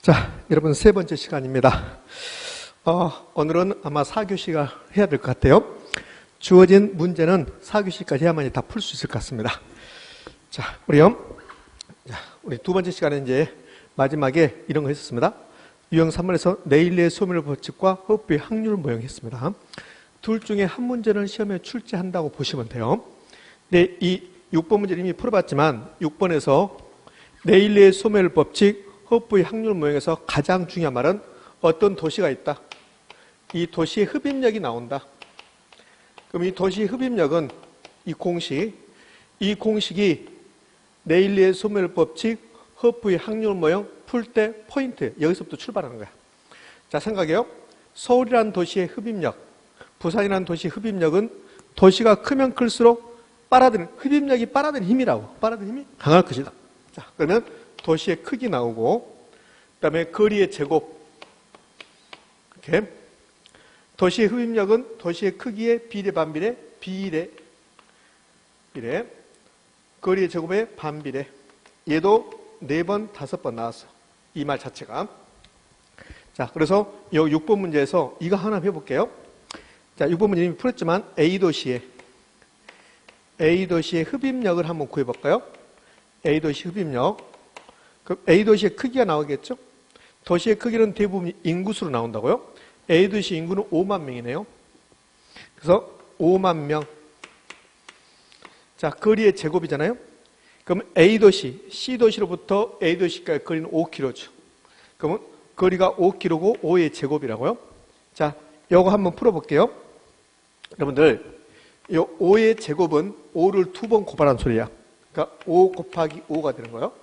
자, 여러분 세 번째 시간입니다. 오늘은 아마 4교시가 해야 될 것 같아요. 주어진 문제는 4교시까지 해야만이 다 풀 수 있을 것 같습니다. 자, 우리 두 번째 시간에 이제 마지막에 이런 거 했었습니다. 유형 3번에서 네일리의 소멸 법칙과 허브의 확률 모형했습니다. 둘 중에 한 문제는 시험에 출제한다고 보시면 돼요. 네, 이 6번 문제를 이미 풀어봤지만 6번에서 네일리의 소멸 법칙, 허브의 확률 모형에서 가장 중요한 말은 어떤 도시가 있다. 이 도시의 흡입력이 나온다. 그럼 이 도시의 흡입력은 이 공식이 네일리의 소멸 법칙, 허브의 확률 모형 풀 때 포인트, 여기서부터 출발하는 거야. 자, 생각해요. 서울이라는 도시의 흡입력, 부산이라는 도시의 흡입력은 도시가 크면 클수록 흡입력이 빨아들이는 힘이라고. 빨아들이는 힘이 강할 것이다. 자, 그러면 도시의 크기 나오고, 그 다음에 거리의 제곱. 이렇게. 도시의 흡입력은 도시의 크기의 비례, 반비례, 비례. 거리의 제곱의 반비례. 얘도 4번, 5번 나왔어. 이 말 자체가. 자, 그래서 이 6번 문제에서 이거 하나 해볼게요. 자, 6번 문제 이미 풀었지만 A도시의 흡입력을 한번 구해볼까요? A도시 흡입력. 그럼 A도시의 크기가 나오겠죠? 도시의 크기는 대부분 인구수로 나온다고요? A도시 인구는 5만 명이네요. 그래서 5만 명. 자, 거리의 제곱이잖아요? 그럼 A도시, C도시로부터 A도시까지 거리는 5km죠. 그러면 거리가 5km고 5의 제곱이라고요? 자, 요거 한번 풀어볼게요. 여러분들, 요 5의 제곱은 5를 2번 곱하라는 소리야. 그러니까 5 곱하기 5가 되는 거예요.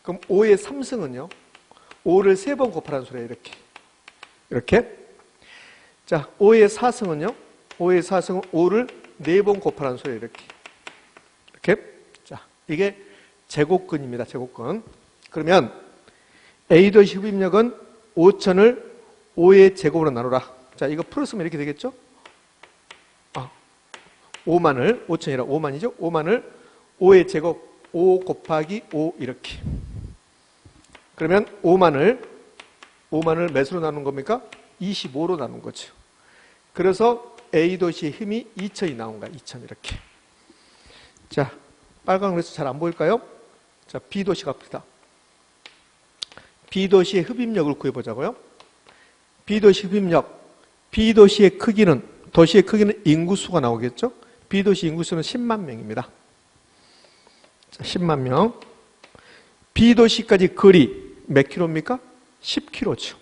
그럼 5의 3승은요? 5를 3번 곱하라는 소리야, 이렇게. 자, 5의 4승은요? 5의 4승은 5를 4번 곱하라는 소리야, 이렇게. 자, 이게 제곱근입니다, 제곱근. 그러면 A도시 흡입력은 5,000을 5의 제곱으로 나누라. 자, 이거 풀었으면 이렇게 되겠죠? 5만을, 5,000이라 5만이죠? 5만을 5의 제곱, 5 곱하기 5 이렇게. 그러면 5만을 몇으로 나눈 겁니까? 25로 나눈 거죠. 그래서 A도시의 힘이 2,000이 나온 거야, 2,000 이렇게. 자, 빨강으로 해서 잘 안 보일까요? 자, B도시 갑시다. B도시의 흡입력을 구해보자고요. B도시 흡입력. B도시의 크기는, 도시의 크기는 인구수가 나오겠죠? B도시 인구수는 10만 명입니다. 자, 10만 명. B도시까지 거리 몇 킬로입니까? 10km죠.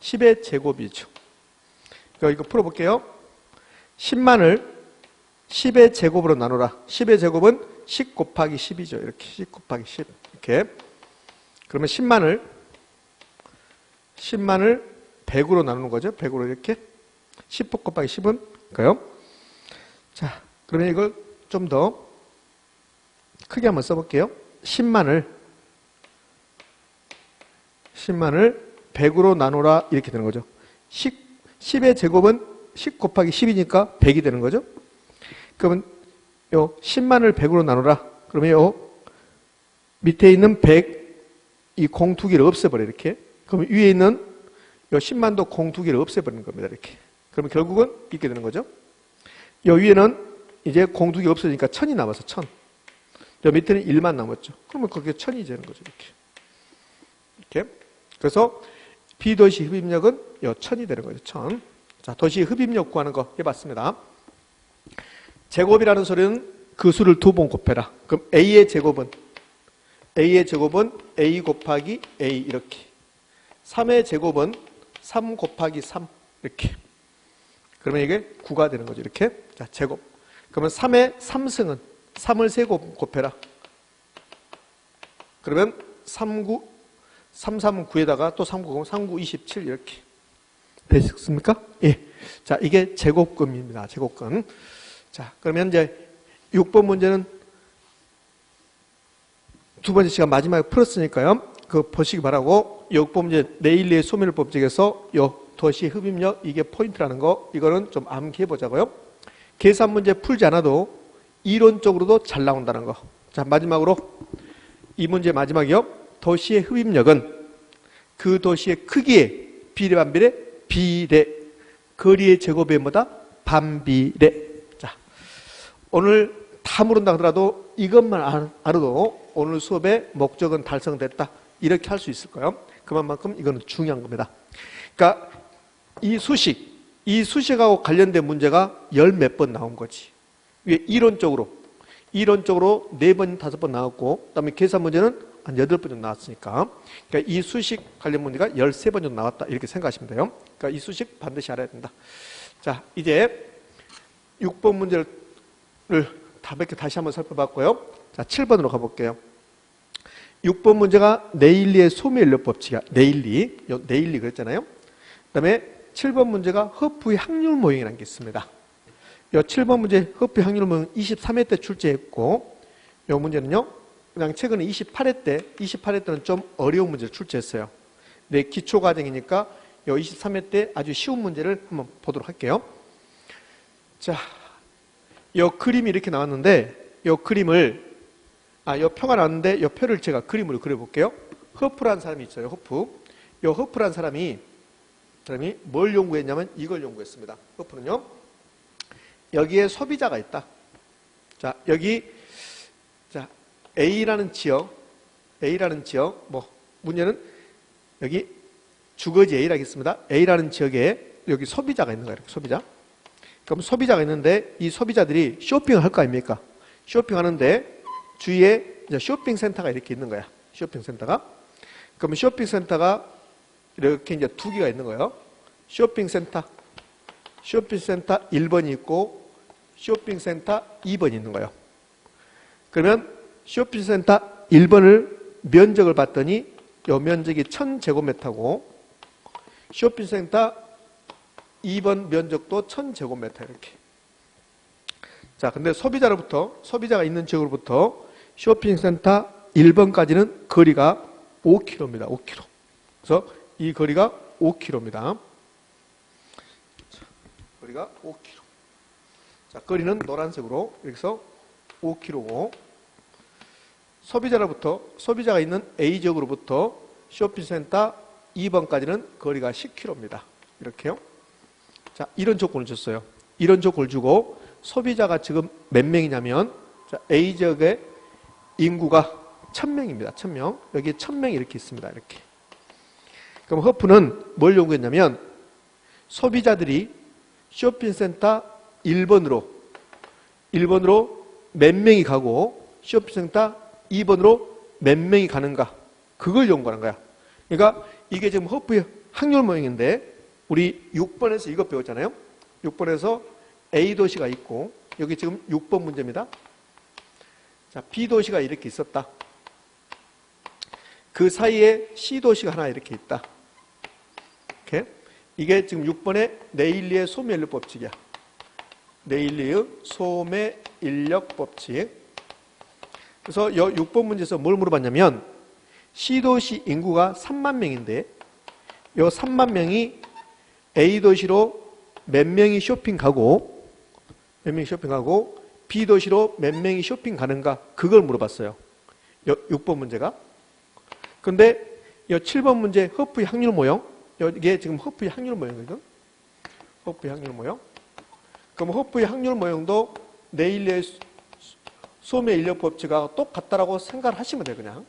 10의 제곱이죠. 이거 풀어볼게요. 10만을 10의 제곱으로 나누라. 10의 제곱은 10 곱하기 10이죠. 이렇게 10 곱하기 10 이렇게. 그러면 10만을 100으로 나누는 거죠. 100으로 이렇게. 10 곱하기 10은 그까요? 자, 그러면 이걸 좀 더 크게 한번 써볼게요. 10만을 100으로 나누라 이렇게 되는 거죠. 10의 제곱은 10 곱하기 10이니까 100이 되는 거죠. 그러면 요 10만을 100으로 나누라. 그러면 요 밑에 있는 100, 이 공투기를 없애버려 이렇게. 그러면 위에 있는 요 10만도 공투기를 없애버리는 겁니다. 이렇게. 그러면 결국은 이렇게 되는 거죠. 요 위에는 이제 공투기 없어지니까 1000이 남아서 1000. 요 밑에는 1만 남았죠. 그러면 그게 1000이 되는 거죠. 이렇게. 그래서 B도시 흡입력은 요 1000이 되는 거죠. 1000. 자, 도시 흡입력 구하는 거 해봤습니다. 제곱이라는 소리는 그 수를 2번 곱해라. 그럼 A의 제곱은 A 곱하기 A 이렇게. 3의 제곱은 3 곱하기 3 이렇게. 그러면 이게 9가 되는 거죠. 이렇게. 자, 제곱. 그러면 3의 3승은 3을 3곱 곱해라. 그러면 3, 3은 9에다가 또 3, 9, 3, 9, 27 이렇게. 되셨습니까? 예. 자, 이게 제곱근입니다. 제곱근. 자, 그러면 이제 6번 문제는 두 번째 시간 마지막에 풀었으니까요. 그거 보시기 바라고, 6번 문제 네일리의 소멸 법칙에서 요 도시 흡입력, 이게 포인트라는 거, 이거는 좀 암기해 보자고요. 계산 문제 풀지 않아도 이론적으로도 잘 나온다는 거. 자, 마지막으로 이 문제 마지막이요. 도시의 흡입력은 그 도시의 크기에 비례 반비례 비례 거리의 제곱이 뭐다? 반비례. 자, 오늘 다 모른다 하더라도 이것만 알아도 오늘 수업의 목적은 달성됐다 이렇게 할 수 있을 거예요. 그만큼 이거는 중요한 겁니다. 그러니까 이 수식하고 관련된 문제가 열 몇 번 나온 거지. 이게 이론적으로 4번, 5번 나왔고, 그 다음에 계산 문제는 한 8번 정도 나왔으니까. 그러니까 이 수식 관련 문제가 13번 정도 나왔다. 이렇게 생각하시면 돼요. 그러니까 이 수식 반드시 알아야 된다. 자, 이제 6번 문제를 다 몇 개 다시 한번 살펴봤고요. 자, 7번으로 가볼게요. 6번 문제가 네일리의 소멸력 법칙이야. 네일리 그랬잖아요. 그 다음에 7번 문제가 허프의 확률 모형이라는 게 있습니다. 이 7번 문제 허프의 확률 모형 23회 때 출제했고, 이 문제는요, 그냥 최근에 28회 때는 좀 어려운 문제를 출제했어요. 네, 기초과정이니까 이 23회 때 아주 쉬운 문제를 한번 보도록 할게요. 자, 이 그림이 이렇게 나왔는데, 이 그림을, 이 표가 나왔는데, 이 표를 제가 그림으로 그려볼게요. 허프라는 사람이 있어요, 허프. 이 허프라는 사람이 뭘 연구했냐면 이걸 연구했습니다. 허프는요, 여기에 소비자가 있다. 자, 여기, 자, A라는 지역, 문제는 여기 주거지 A라고 했습니다. A라는 지역에 여기 소비자가 있는 거예요. 이렇게 소비자. 그럼 소비자가 있는데 이 소비자들이 쇼핑을 할 거 아닙니까? 쇼핑하는데 주위에 이제 쇼핑센터가 이렇게 있는 거야. 쇼핑센터가. 그럼 쇼핑센터가 이렇게 이제 두 개가 있는 거예요. 쇼핑센터 1번이 있고 쇼핑센터 2번이 있는 거예요. 그러면 쇼핑센터 1번을 면적을 봤더니 이 면적이 1000제곱미터고 쇼핑센터 2번 면적도 1000제곱미터 이렇게. 자, 근데 소비자가 있는 지역으로부터 쇼핑센터 1번까지는 거리가 5km입니다. 5km. 그래서 이 거리가 5km입니다. 거리가 5km. 자, 거리는 노란색으로 여기서 5km고 소비자가 있는 A 지역으로부터 쇼핑센터 2번까지는 거리가 10km입니다. 이렇게요. 자, 이런 조건을 줬어요. 이런 조건을 주고 소비자가 지금 몇 명이냐면 자, A 지역의 인구가 1000명입니다. 1000명. 여기에 1000명이 이렇게 있습니다. 이렇게. 그럼 허프는 뭘 연구했냐면 소비자들이 쇼핑센터 1번으로 몇 명이 가고 쇼핑센터 2번으로 몇 명이 가는가 그걸 연구하는 거야. 그러니까 이게 지금 허프의 확률 모형인데 우리 6번에서 이거 배웠잖아요. 6번에서 A도시가 있고 여기 지금 6번 문제입니다. 자, B도시가 이렇게 있었다. 그 사이에 C도시가 하나 이렇게 있다. 이렇게. 이게 지금 6번의 네일리의 소멸력 법칙이야. 네일리의 소멸력 법칙. 그래서 이 6번 문제에서 뭘 물어봤냐면 C도시 인구가 3만 명인데 이 3만 명이 A도시로 몇 명이 쇼핑 가고 B도시로 몇 명이 쇼핑 가는가 그걸 물어봤어요. 6번 문제가. 근데 이 7번 문제 허프의 확률 모형 이게 지금 허프의 확률 모형이거든. 허프의 확률 모형. 그럼 허프의 확률 모형도 네일리의 소멸력 법칙하고 똑같다라고 생각을 하시면 돼요, 그냥.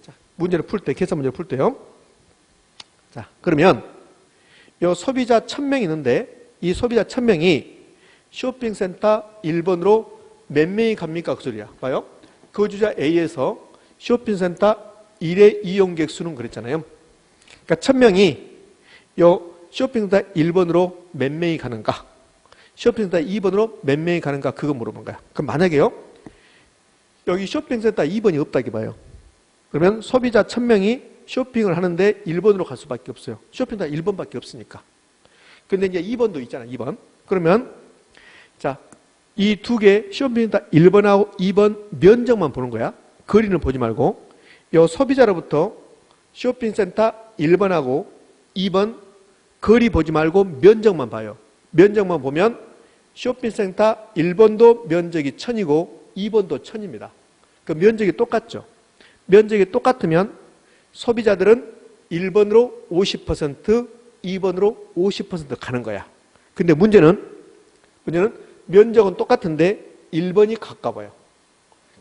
자, 문제를 풀 때, 계산 문제를 풀 때요. 자, 그러면 요 소비자 1000명이 있는데 이 소비자 1000명이 쇼핑센터 1번으로 몇 명이 갑니까? 그 소리야. 봐요. 거주자 A에서 쇼핑센터 1의 이용객 수는 그랬잖아요. 그러니까 1000명이 요 쇼핑센터 1번으로 몇 명이 가는가? 쇼핑센터 2번으로 몇 명이 가는가? 그거 물어본 거야. 그럼 만약에요. 여기 쇼핑센터 2번이 없다기 봐요. 그러면 소비자 1000명이 쇼핑을 하는데 1번으로 갈 수밖에 없어요. 쇼핑센터 1번밖에 없으니까. 근데 이제 2번도 있잖아. 2번. 그러면 자, 이 두 개 쇼핑센터 1번하고 2번 면적만 보는 거야. 거리는 보지 말고 요 소비자로부터 쇼핑센터 1번하고 2번 거리 보지 말고 면적만 봐요. 면적만 보면 쇼핑센터 1번도 면적이 1000이고 2번도 1000입니다. 그 면적이 똑같죠. 면적이 똑같으면 소비자들은 1번으로 50%, 2번으로 50% 가는 거야. 근데 문제는 면적은 똑같은데 1번이 가까워요.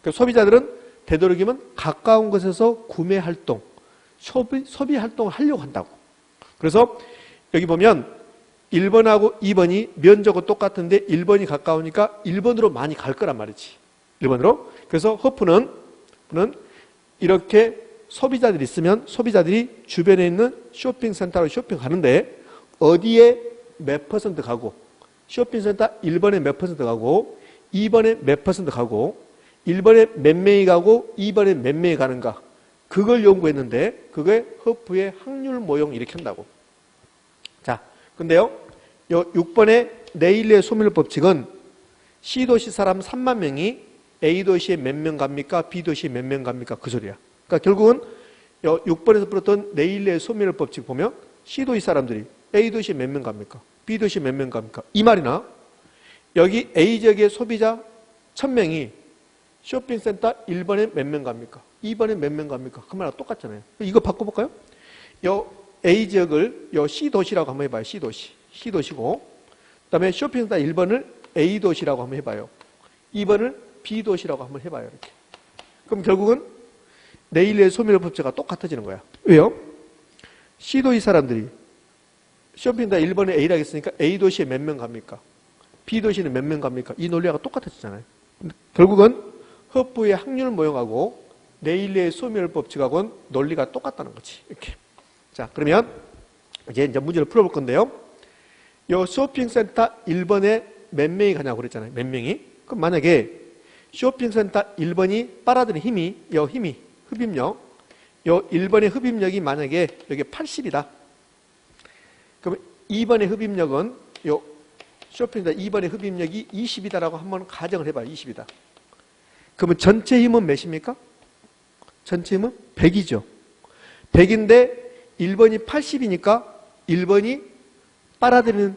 그러니까 소비자들은 되도록이면 가까운 곳에서 구매 활동, 소비 활동을 하려고 한다고. 그래서 여기 보면 1번하고 2번이 면적은 똑같은데 1번이 가까우니까 1번으로 많이 갈 거란 말이지. 1번으로. 그래서 허프는 이렇게 소비자들이 있으면 소비자들이 주변에 있는 쇼핑센터로 쇼핑하는데 어디에 몇 퍼센트 가고, 쇼핑센터 1번에 몇 퍼센트 가고 2번에 몇 퍼센트 가고 1번에 몇 명이 가고 2번에 몇 명이 가는가, 그걸 연구했는데 그게 허프의 확률 모형 이렇게 한다고. 자, 근데요, 요 6번의 네일리의 소멸 법칙은 C도시 사람 3만 명이 A도시에 몇 명 갑니까? B도시에 몇 명 갑니까? 그 소리야. 그러니까 결국은 요 6번에서 풀었던 네일리의 소멸 법칙 보면 C도시 사람들이 A도시에 몇 명 갑니까? B도시에 몇 명 갑니까? 이 말이나 여기 A지역의 소비자 1000명이 쇼핑센터 1번에 몇 명 갑니까? 2번에 몇 명 갑니까? 그 말하고 똑같잖아요. 이거 바꿔볼까요? 요 A지역을 요 C도시라고 한번 해봐요. C도시고 그 다음에 쇼핑센터 1번을 A도시라고 한번 해봐요. 2번을 B도시라고 한번 해봐요. 이렇게. 그럼 결국은 네일리의 소멸 법칙가 똑같아지는 거야. 왜요? C도시 사람들이 쇼핑센터 1번에 A라고 했으니까 A도시에 몇 명 갑니까? B도시는 몇 명 갑니까? 이 논리가 똑같아지잖아요. 결국은 허프의 확률 모형하고 네일리의 소멸 법칙하고는 논리가 똑같다는 거지. 이렇게. 자, 그러면 이제 문제를 풀어볼 건데요. 요 쇼핑센터 1번에 몇 명이 가냐고 그랬잖아요. 몇 명이. 그럼 만약에 쇼핑센터 1번이 빨아들인 힘이, 흡입력, 요 1번의 흡입력이 만약에 여기 80이다. 그럼 2번의 흡입력은 요 쇼핑센터 2번의 흡입력이 20이다라고 한번 가정을 해봐요. 20이다. 그러면 전체 힘은 몇입니까? 전체 힘은 100이죠. 100인데 1번이 80이니까 1번이 빨아들이는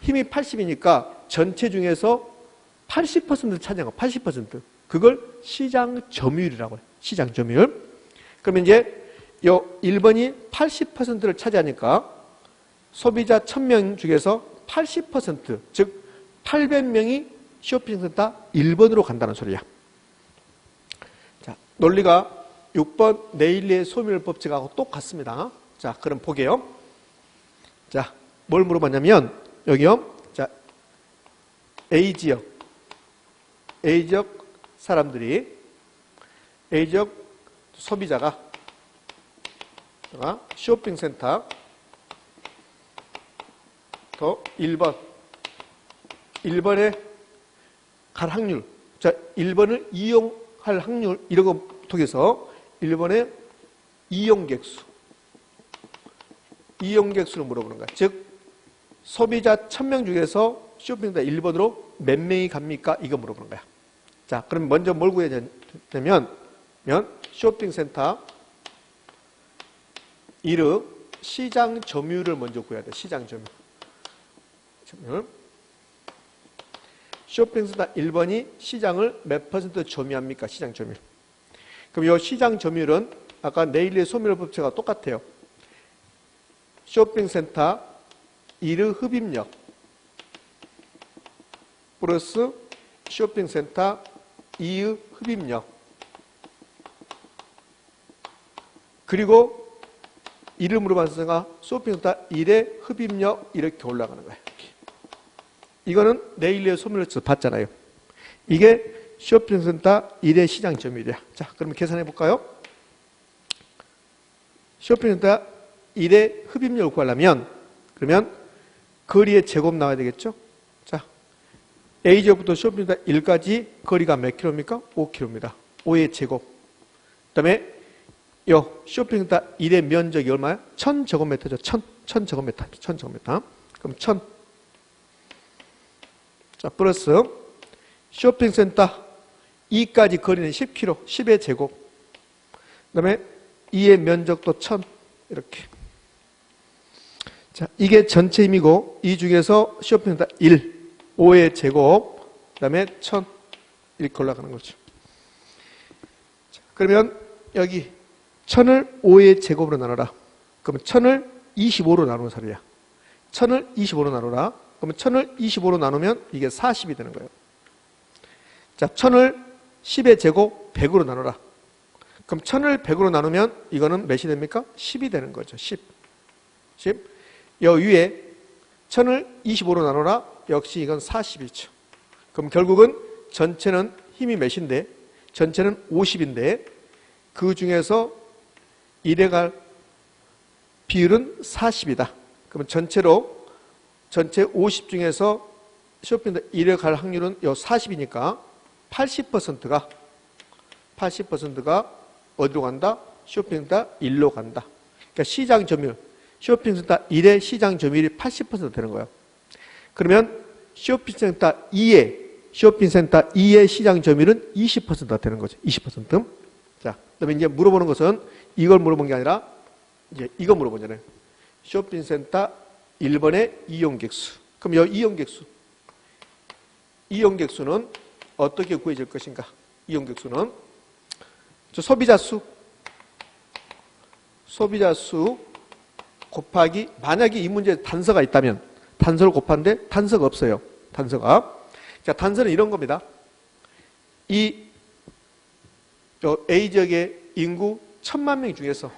힘이 80이니까 전체 중에서 80%를 차지한 거, 80%. 그걸 시장 점유율이라고 해요. 시장 점유율. 그러면 이제 요 1번이 80%를 차지하니까 소비자 1000명 중에서 80%, 즉 800명이 쇼핑센터 1번으로 간다는 소리야. 자, 논리가 6번 네일리의 소멸 법칙하고 똑같습니다. 자, 그럼 보게요. 자, 뭘 물어봤냐면 여기요. 자, A지역 사람들이, A지역 소비자가 쇼핑센터 더 1번에 갈 확률, 자, 1번을 이용할 확률, 이런 거 통해서 1번의 이용객수를 물어보는 거야. 즉, 소비자 1000명 중에서 쇼핑센터 1번으로 몇 명이 갑니까? 이거 물어보는 거야. 자, 그럼 먼저 뭘 구해야 되면, 쇼핑센터 1의 시장 점유율을 먼저 구해야 돼. 시장 점유율. 쇼핑센터 1번이 시장을 몇 퍼센트 점유합니까? 시장 점유율. 그럼 이 시장 점유율은 아까 네일리의 소멸 법칙과 똑같아요. 쇼핑센터 1의 흡입력 플러스 쇼핑센터 2의 흡입력 그리고 이를 물어봤으니까 쇼핑센터 1의 흡입력 이렇게 올라가는 거예요. 이거는 네일리의 소멸에서 봤잖아요. 이게 쇼핑센터 1의 시장 점유율이야. 자, 그러면 계산해 볼까요? 쇼핑센터 1의 흡입력을 구하려면 그러면 거리의 제곱 나와야 되겠죠? 자, A지역부터 쇼핑센터 1까지 거리가 몇 킬로입니까? 5킬로입니다. 5의 제곱. 그 다음에 요 쇼핑센터 1의 면적이 얼마야? 1000제곱미터죠. 1000제곱미터. 그럼 1000. 자, 플러스 쇼핑센터 2까지 거리는 10km, 10의 제곱. 그 다음에 2의 면적도 1000. 이렇게. 자, 이게 전체 힘이고, 이 중에서 쇼핑센터 1, 5의 제곱, 그 다음에 1000. 이렇게 올라가는 거죠. 자, 그러면 여기 1000을 5의 제곱으로 나눠라. 그러면 1000을 25로 나누는 사례야. 1000을 25로 나누라. 그러면 1000을 25로 나누면 이게 40이 되는 거예요. 자, 1000을 10의 제곱 100으로 나누라. 그럼 1000을 100으로 나누면 이거는 몇이 됩니까? 10이 되는 거죠. 10. 여 위에 1000을 25로 나누라. 역시 이건 40이죠. 그럼 결국은 전체는 힘이 몇인데? 전체는 50인데 그 중에서 1에 갈 비율은 40이다. 그러면 전체 50 중에서 쇼핑센터 1에 갈 확률은 요 40이니까 80%가 어디로 간다? 쇼핑센터 1로 간다. 그러니까 시장 점유율, 쇼핑센터 1의 시장 점유율이 80% 되는 거예요. 그러면 쇼핑센터 2의 시장 점유율은 20%가 되는 거죠. 20%. 자, 그다음에 이제 물어보는 것은 이걸 물어본 게 아니라 이제 이거 물어보잖아요. 쇼핑센터 1번의 이용객수. 그럼 이 이용객수는 어떻게 구해질 것인가? 이용객수는 소비자 수 곱하기, 만약에 이 문제에 단서가 있다면 단서를 곱하는데 단서가 없어요. 자, 단서는 이런 겁니다. 이 A지역의 인구 1000명 중에서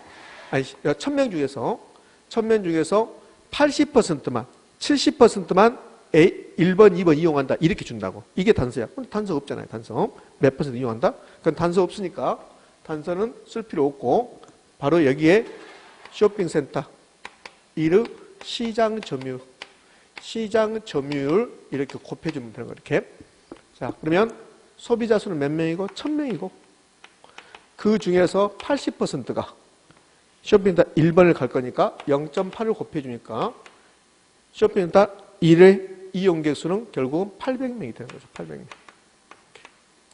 80%만 70%만 1번, 2번 이용한다. 이렇게 준다고. 이게 단서야. 단서 없잖아요. 단서. 몇 퍼센트 이용한다? 그건 단서 없으니까 단서는 쓸 필요 없고 바로 여기에 쇼핑센터 1의 시장 점유율 이렇게 곱해주면 되는 거예요. 이렇게. 자, 그러면 소비자 수는 몇 명이고? 1000명이고 그 중에서 80%가 쇼핑센터 1번을 갈 거니까 0.8을 곱해주니까 쇼핑센터 1의 이용객 수는 결국은 800명이 되는 거죠. 800명.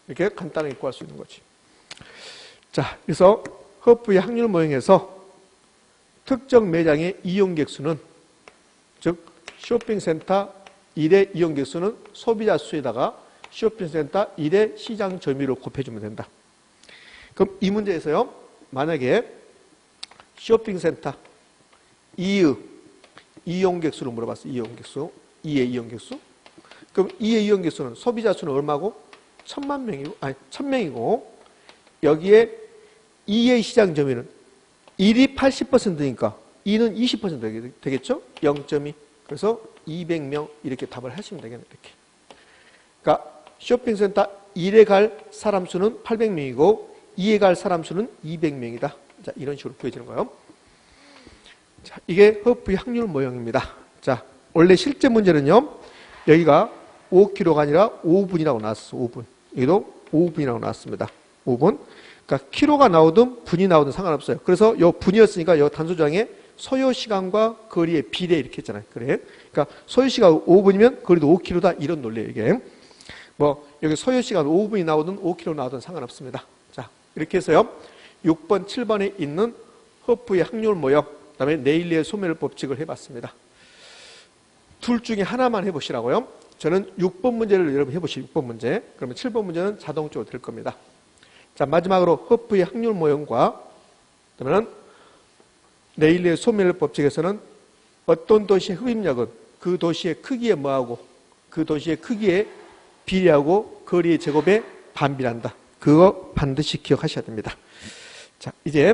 이렇게 간단하게 구할 수 있는 거지. 자, 그래서 허프의 확률 모형에서 특정 매장의 이용객 수는, 즉 쇼핑센터 1의 이용객 수는 소비자 수에다가 쇼핑센터 1의 시장 점유율을 곱해주면 된다. 그럼 이 문제에서요, 만약에 쇼핑센터 2의 이용객 수를 물어봤어요. 이의 이용객 수. 그럼 이의 이용객 수는 소비자 수는 얼마고? 1000명이고 여기에 2의 시장 점유율은 1이 80%니까 2는 20% 되겠죠? 0.2. 그래서 200명 이렇게 답을 하시면 되겠네요. 이렇게. 그러니까 쇼핑센터 1에 갈 사람 수는 800명이고 2에 갈 사람 수는 200명이다. 자, 이런 식으로 구해지는 거예요. 자, 이게 허프의 확률 모형입니다. 자, 원래 실제 문제는요, 여기가 5kg가 아니라 5분이라고 나왔어. 5분. 여기도 5분이라고 나왔습니다. 5분. 그러니까 키로가 나오든 분이 나오든 상관없어요. 그래서 요 분이었으니까 요 단수조항에 소요 시간과 거리의 비례 이렇게 했잖아요. 그래. 그러니까 소요 시간 5분이면 거리도 5km다 이런 논리예요, 이게. 뭐 여기 소요 시간 5분이 나오든 5km 나오든 상관없습니다. 자, 이렇게 해서요. 6번, 7번에 있는 허프의 확률 모형, 그다음에 네일리의 소멸 법칙을 해봤습니다. 둘 중에 하나만 해보시라고요. 저는 6번 문제를 여러분 해보시죠. 6번 문제. 그러면 7번 문제는 자동적으로 될 겁니다. 자, 마지막으로 허프의 확률 모형과 그러면 네일리의 소멸 법칙에서는 어떤 도시의 흡입력은 그 도시의 크기에 뭐하고 그 도시의 크기에 비례하고 거리의 제곱에 반비례한다. 그거 반드시 기억하셔야 됩니다. 자, 이제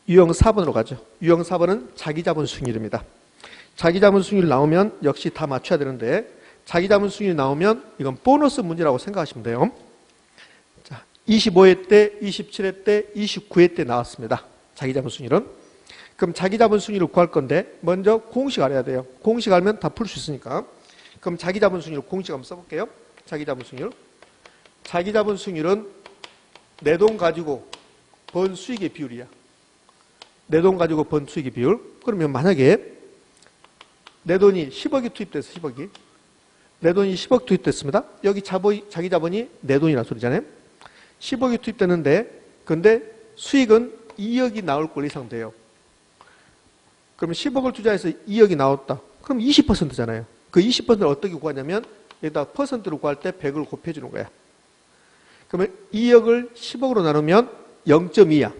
유형 4번으로 가죠. 유형 4번은 자기자본 수익률입니다. 자기자본 수익률 나오면 역시 다 맞춰야 되는데 자기자본 수익률 나오면 이건 보너스 문제라고 생각하시면 돼요. 자, 25회 때, 27회 때, 29회 때 나왔습니다. 자기자본 수익률은. 그럼 자기자본 수익률을 구할 건데 먼저 공식 알아야 돼요. 공식 알면 다 풀 수 있으니까. 그럼 자기자본 수익률 공식 한번 써볼게요. 자기자본 수익률. 자기자본 수익률은 내 돈 가지고 번 수익의 비율이야. 내 돈 가지고 번 수익의 비율. 그러면 만약에 내 돈이 10억이 투입돼서 10억이. 내 돈이 10억 투입됐습니다. 여기 자기 자본이 내 돈이라는 소리잖아요. 10억이 투입됐는데 근데 수익은 2억이 나올 걸 예상돼요. 그러면 10억을 투자해서 2억이 나왔다. 그럼 20%잖아요. 그 20%를 어떻게 구하냐면 여기다 퍼센트로 구할 때 100을 곱해주는 거야. 그러면 2억을 10억으로 나누면 0.2야.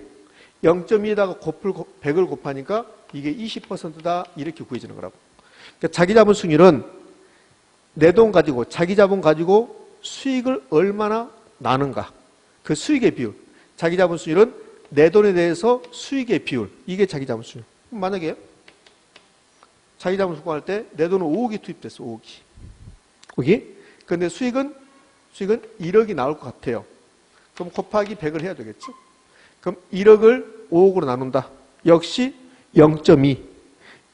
0.2에다가 100을 곱하니까 이게 20%다 이렇게 구해지는 거라고. 그러니까 자기 자본 수익률은 내 돈 가지고 자기 자본 가지고 수익을 얼마나 나는가. 그 수익의 비율. 자기 자본 수익률은 내 돈에 대해서 수익의 비율. 이게 자기 자본 수익률. 만약에 자기 자본 수익할 때 내 돈은 5억이 투입됐어. 5억이. 5억이. 그런데 수익은 1억이 나올 것 같아요. 그럼 곱하기 100을 해야 되겠죠. 그럼 1억을 5억으로 나눈다. 역시 0.2.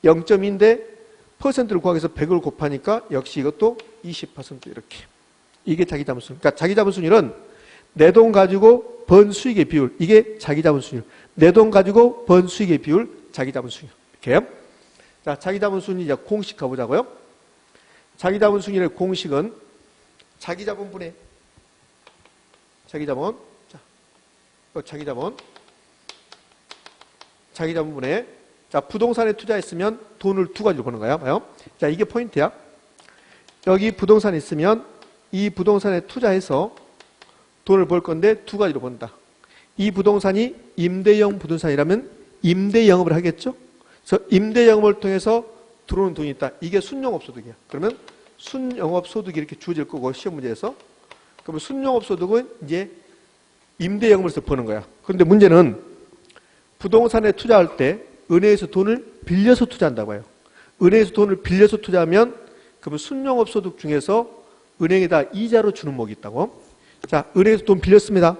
0.2인데 퍼센트를 구하기 위해서 100을 곱하니까 역시 이것도 20% 이렇게. 이게 자기 자본 수익률. 그러니까 자기 자본 수익률은 내 돈 가지고 번 수익의 비율. 이게 자기 자본 수익률. 내 돈 가지고 번 수익의 비율. 자기 자본 수익률. 이렇게. 자, 자기 자본 수익률 이제 공식 가보자고요. 자기 자본 수익률의 공식은 자기 자본분의 자기 자본. 자, 자기 자본분의 자, 부동산에 투자했으면 돈을 두 가지로 버는 거야. 봐요. 자, 이게 포인트야. 여기 부동산이 있으면 이 부동산에 투자해서 돈을 벌 건데 두 가지로 번다. 이 부동산이 임대형 부동산이라면 임대 영업을 하겠죠. 그래서 임대 영업을 통해서 들어오는 돈이 있다. 이게 순영업 소득이야. 그러면 순영업 소득이 이렇게 주어질 거고 시험 문제에서. 그러면 순영업 소득은 이제 임대 영업을 해서 버는 거야. 그런데 문제는 부동산에 투자할 때 은행에서 돈을 빌려서 투자한다고 해요. 은행에서 돈을 빌려서 투자하면 그러면 순영업 소득 중에서 은행에다 이자로 주는 목이 있다고. 자, 은행에서 돈 빌렸습니다.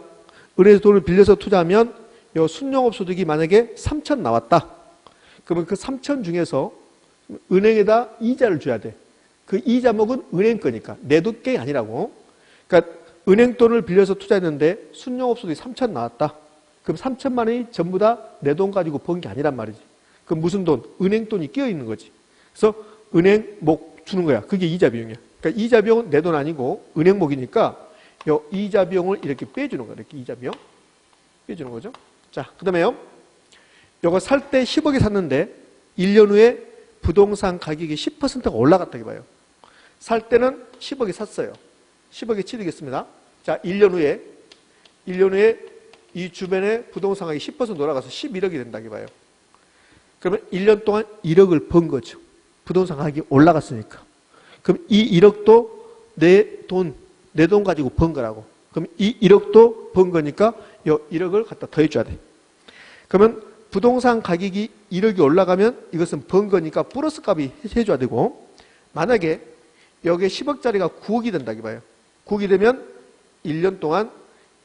은행에서 돈을 빌려서 투자하면 이 순영업 소득이 만약에 3천 나왔다. 그러면 그 3천 중에서 은행에다 이자를 줘야 돼. 그 이자목은 은행 거니까 내 돈 게 아니라고. 그러니까 은행 돈을 빌려서 투자했는데 순영업 소득이 3천 나왔다. 그럼 3천만 원이 전부 다 내 돈 가지고 번 게 아니란 말이지. 그럼 무슨 돈? 은행 돈이 끼어 있는 거지. 그래서 은행목 주는 거야. 그게 이자 비용이야. 그러니까 이자 비용은 내 돈 아니고 은행목이니까 요 이자 비용을 이렇게 빼주는 거야. 이렇게 이자 비용 빼주는 거죠. 자, 그다음에요. 요거 살 때 10억에 샀는데 1년 후에 부동산 가격이 10%가 올라갔다 해봐요. 살 때는 10억에 샀어요. 10억에 취득했습니다. 자, 1년 후에 이 주변에 부동산 가격이 10% 올라가서 11억이 된다 해봐요. 그러면 1년 동안 1억을 번 거죠. 부동산 가격이 올라갔으니까. 그럼 이 1억도 내 돈 가지고 번 거라고. 그럼 이 1억도 번 거니까 이 1억을 갖다 더해줘야 돼. 그러면 부동산 가격이 1억이 올라가면 이것은 번 거니까 플러스 값이 해줘야 되고, 만약에 여기에 10억짜리가 9억이 된다고 봐요. 9억이 되면 1년 동안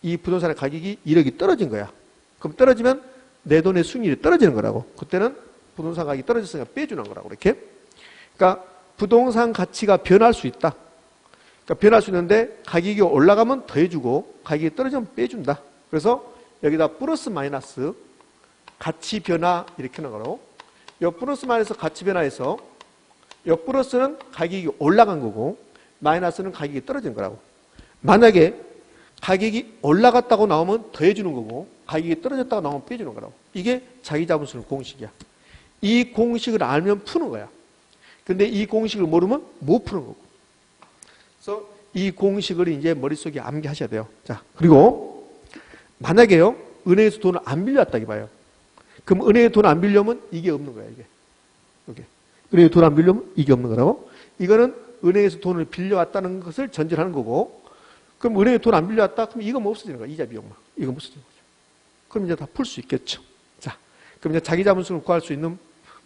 이 부동산의 가격이 1억이 떨어진 거야. 그럼 떨어지면 내 돈의 수익률이 떨어지는 거라고. 그때는 부동산 가격이 떨어졌으니까 빼주는 거라고. 이렇게. 그러니까 부동산 가치가 변할 수 있다. 그러니까 변할 수 있는데 가격이 올라가면 더해주고 가격이 떨어지면 빼준다. 그래서 여기다 플러스 마이너스 가치 변화 이렇게 하는 거라고. 이 플러스 마이너스 가치 변화에서 이 플러스는 가격이 올라간 거고 마이너스는 가격이 떨어진 거라고. 만약에 가격이 올라갔다고 나오면 더해주는 거고 가격이 떨어졌다고 나오면 빼주는 거라고. 이게 자기 자본수는 공식이야. 이 공식을 알면 푸는 거야. 근데 이 공식을 모르면 못 푸는 거고. 그래서 이 공식을 이제 머릿속에 암기하셔야 돼요. 자, 그리고 만약에요, 은행에서 돈을 안 빌려왔다 이봐요. 그럼 은행에 돈 안 빌려면 이게 없는 거야, 이게. 이게. 은행에 돈 안 빌려면 이게 없는 거라고. 이거는 은행에서 돈을 빌려왔다는 것을 전제를 하는 거고, 그럼 은행에 돈 안 빌려왔다? 그럼 이거 뭐 없어지는 거야, 이자 비용만. 이거 뭐 없어지는 거죠. 그럼 이제 다 풀 수 있겠죠. 자, 그럼 이제 자기 자본수를 구할 수 있는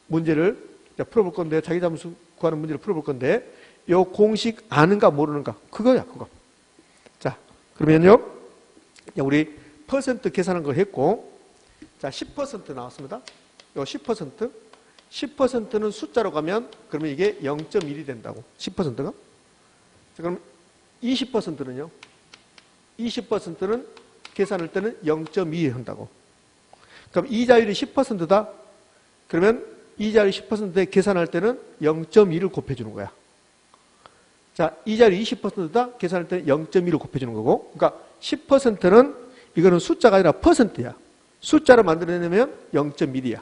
문제를 이제 풀어볼 건데, 자기 자본수 구하는 문제를 풀어볼 건데, 요 공식 아는가 모르는가? 그거야, 그거. 자, 그러면요, 우리 퍼센트 계산한 걸 했고, 자, 10% 나왔습니다. 요 10%. 10%는 숫자로 가면, 그러면 이게 0.1이 된다고. 10%가. 자, 그럼 20%는요? 20%는 계산할 때는 0.2 한다고. 그럼 이자율이 10%다? 그러면 이자율이 10%에 계산할 때는 0.2를 곱해주는 거야. 자, 이자율이 20%다? 계산할 때는 0.2를 곱해주는 거고. 그러니까 10%는 이거는 숫자가 아니라 퍼센트야. 숫자로 만들어내면 0.1이야.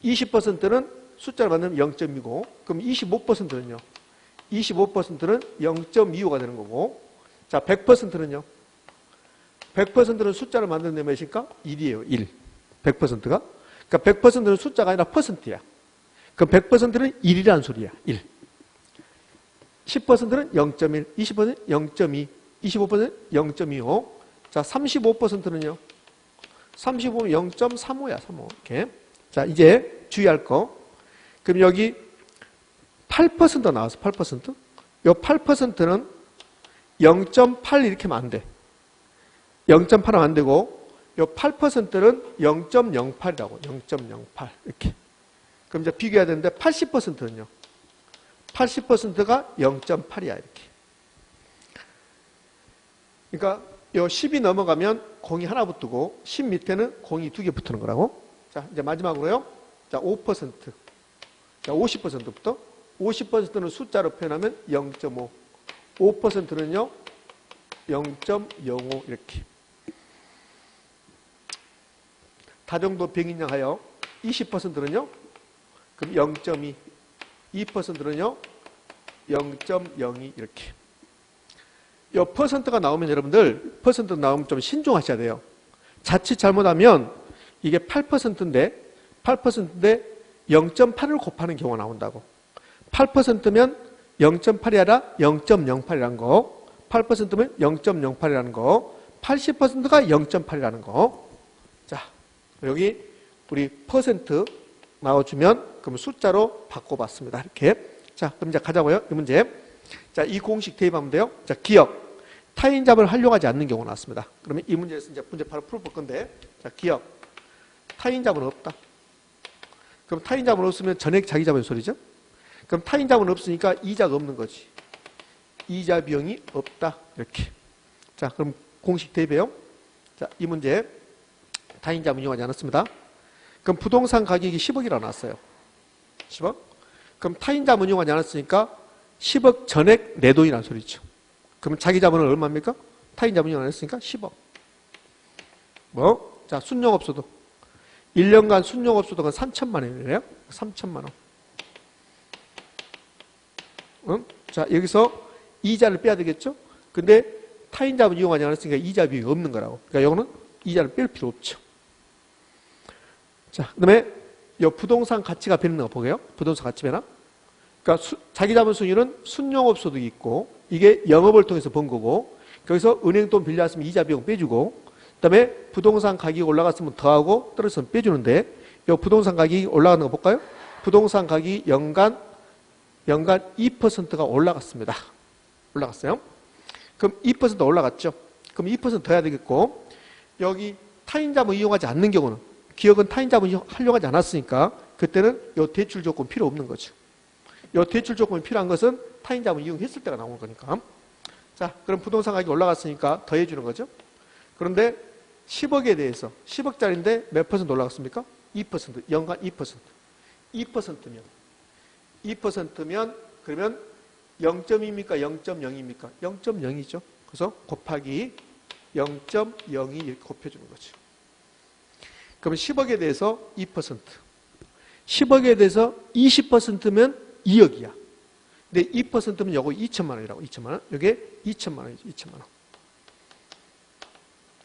20%는 숫자로 만들면 0.2고, 그럼 25%는요? 25%는 0.25가 되는 거고, 자, 100%는요? 100%는 숫자로 만들어내면 몇일까? 1이에요, 1. 100%가. 그러니까 100%는 숫자가 아니라 퍼센트야. 그럼 100%는 1이라는 소리야. 1. 10%는 0.1, 20%는 0.2, 25%는 0.25. 자, 35%는요. 35는 0.35야, 35. 이렇게. 자, 이제 주의할 거. 그럼 여기 8% 나와서 8%. 요 8%는 0.8 이렇게 하면 안 돼. 0.8하면 안 되고, 요 8%는 0.08이라고. 0.08. 이렇게. 그럼 이제 비교해야 되는데, 80%는요. 80%가 0.8이야, 이렇게. 그러니까, 요 10이 넘어가면 공이 하나 붙고, 10 밑에는 공이 2개 붙는 거라고. 자, 이제 마지막으로요. 자, 5%. 자, 50%부터. 50%는 숫자로 표현하면 0.5. 5%는요, 0.05 이렇게. 다정도 병인양하여 20%는요, 그럼 0.2. 2%는요, 0.02 이렇게. 이 퍼센트가 나오면 여러분들, 퍼센트 나오면 좀 신중하셔야 돼요. 자칫 잘못하면 이게 8%인데 0.8을 곱하는 경우가 나온다고. 8%면 0.8이 아니라 0.08이라는 거. 8%면 0.08이라는 거. 80%가 0.8이라는 거. 자, 여기 우리 퍼센트 나와주면 그럼 숫자로 바꿔봤습니다. 이렇게. 자, 그럼 이제 가자고요. 이 문제. 자, 이 공식 대입하면 돼요. 자, 기억. 타인자본을 활용하지 않는 경우가 나왔습니다. 그러면 이 문제에서 이제 문제 바로 풀어볼 건데. 자, 기억. 타인자본은 없다. 그럼 타인자본 없으면 전액 자기자본 소리죠? 그럼 타인자본 없으니까 이자가 없는 거지. 이자 비용이 없다. 이렇게. 자, 그럼 공식 대입해요. 자, 이 문제 타인자본 이용하지 않았습니다. 그럼 부동산 가격이 10억이라고 나왔어요. 10억? 그럼 타인자본 이용하지 않았으니까 10억 전액 내 돈이라는 소리죠. 그럼 자기자본은 얼마입니까? 타인자본 이용 안 했으니까 10억. 뭐? 자, 순용업소도. 1년간 순용업소득은 3천만 원이래요. 3천만 원. 응? 자, 여기서 이자를 빼야 되겠죠? 근데 타인자본 이용하지 않았으니까 이자 비용이 없는 거라고. 그러니까 이거는 이자를 뺄 필요 없죠. 자, 그 다음에 이 부동산 가치가 변하는 거 보게요. 부동산 가치 변화. 그러니까 자기자본 순위는 순용업소득이 있고 이게 영업을 통해서 번 거고 거기서 은행 돈 빌려왔으면 이자 비용 빼주고 그 다음에 부동산 가격이 올라갔으면 더하고 떨어졌으면 빼주는데 이 부동산 가격이 올라가는 거 볼까요? 부동산 가격이 연간 2%가 올라갔습니다. 올라갔어요. 그럼 2% 올라갔죠. 그럼 2% 더 해야 되겠고 여기 타인자본 이용하지 않는 경우는 기업은 타인자본 활용하지 않았으니까 그때는 이 대출 조건 필요 없는 거죠. 이 대출 조건이 필요한 것은 타인자본 이용했을 때가 나오는 거니까. 자, 그럼 부동산 가격이 올라갔으니까 더해 주는 거죠. 그런데 10억에 대해서 10억짜리인데 몇 퍼센트 올라갔습니까? 2%, 연간 2%. 2%면 그러면 0.2입니까? 0.0입니까? 0.0이죠. 그래서 곱하기 0.02 이렇게 곱해주는 거죠. 그러면 10억에 대해서 2%. 10억에 대해서 20%면 2억이야. 근데 2%면 요거 2천만 원이라고. 2천만 원. 요게 2천만 원이죠. 2천만 원.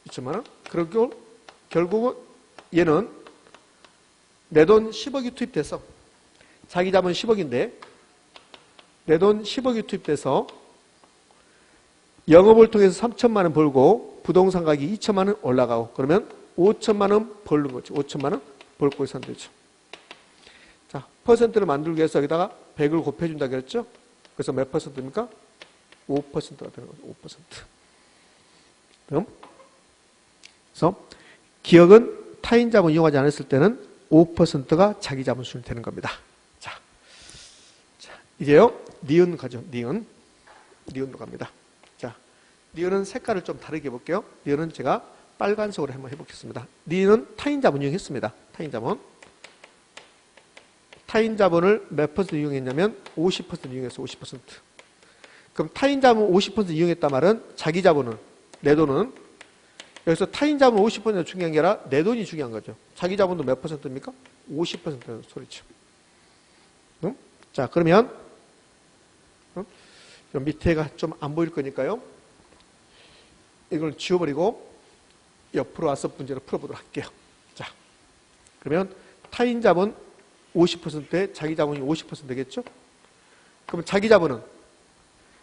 2천만 원. 그리고 결국은 얘는 내 돈 10억이 투입돼서 자기 자본 10억인데 내 돈 10억이 투입돼서 영업을 통해서 3천만 원 벌고 부동산 가격이 2천만 원 올라가고 그러면 5천만 원 벌는 거죠. 5천만 원 벌고 있으면 되죠. 자, 퍼센트를 만들기 위해서 여기다가 100을 곱해준다 그랬죠? 그래서 몇 퍼센트입니까? 5%가 되는 거죠. 5%. 그래서 기업은 타인 자본 이용하지 않았을 때는 5%가 자기 자본 수준이 되는 겁니다. 자, 이제요. 니은 가죠. 니은으로 갑니다. 자, 니은은 색깔을 좀 다르게 해볼게요. 니은은 제가 빨간색으로 한번 해보겠습니다. 니은은 타인 자본 이용했습니다. 타인 자본. 타인 자본을 몇 퍼센트 이용했냐면 50% 이용했어요. 50%. 그럼 타인 자본 50% 이용했단 말은 자기 자본은 내 돈은 여기서 타인 자본 50%가 중요한 게 아니라 내 돈이 중요한 거죠. 자기 자본도 몇 퍼센트입니까? 50% 소리죠. 자, 그러면 밑에가 좀 안 보일 거니까요. 이걸 지워버리고 옆으로 와서 문제를 풀어보도록 할게요. 자, 그러면 타인 자본 50%에 자기 자본이 50% 되겠죠? 그럼 자기 자본은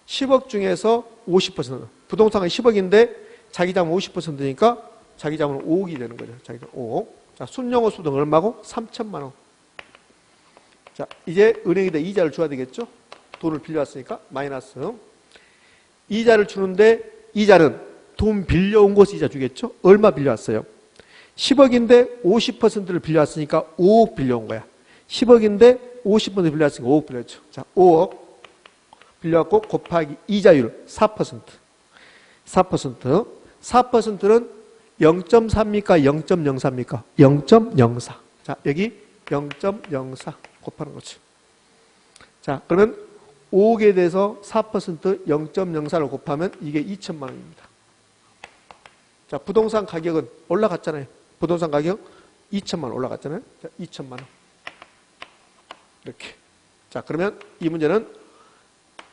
10억 중에서 50%, 부동산이 10억인데 자기 자본 50%니까 자기 자본은 5억이 되는 거죠. 자기 자본 5억. 자, 순영업 소득 얼마고? 3천만 원. 자, 이제 은행에다 이자를 줘야 되겠죠? 돈을 빌려왔으니까 마이너스. 이자를 주는데 이자는 돈 빌려온 곳에 이자 주겠죠? 얼마 빌려왔어요? 10억인데 50%를 빌려왔으니까 5억 빌려온 거야. 10억인데 50% 빌려왔으니까 5억 빌렸죠. 자, 5억 빌려왔고 곱하기 이자율 4%. 4%. 4%는 0.3입니까? 0.04입니까? 0.04. 자, 여기 0.04 곱하는 거죠. 자, 그러면 5억에 대해서 4% 0.04를 곱하면 이게 2천만 원입니다. 자, 부동산 가격은 올라갔잖아요. 부동산 가격 2천만 원 올라갔잖아요. 자, 2천만 원. 이렇게. 자, 그러면 이 문제는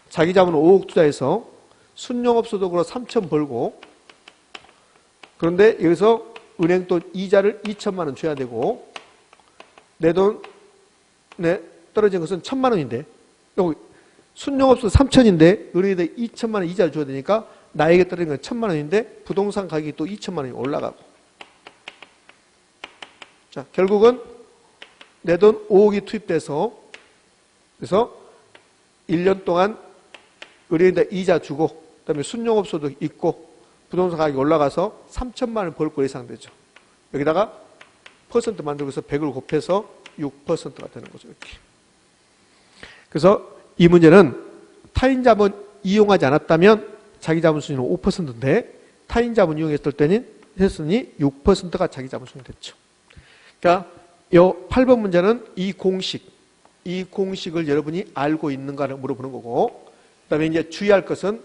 자기 자본 5억 투자해서 순영업 소득으로 3천 벌고, 그런데 여기서 은행 또 이자를 2천만 원 줘야 되고, 내 돈에 떨어진 것은 1천만 원인데, 여기 순영업 소득 3천인데 은행에다 2천만 원 이자를 줘야 되니까 나에게 떨어진 건 1천만 원인데 부동산 가격이 또 2천만 원이 올라가고. 자, 결국은 내 돈 5억이 투입돼서, 그래서 1년 동안 은행에다 이자 주고, 그 다음에 순영업 소득 있고, 부동산 가격이 올라가서 3천만 원을 벌 거 예상되죠. 여기다가 퍼센트 만들고서 100을 곱해서 6%가 되는 거죠. 이렇게. 그래서 이 문제는 타인 자본 이용하지 않았다면 자기 자본 수준은 5%인데 타인 자본 이용했을 때는 했으니 6%가 자기 자본 수준이 됐죠. 그러니까 이 8번 문제는 이 공식을 여러분이 알고 있는가를 물어보는 거고, 그 다음에 이제 주의할 것은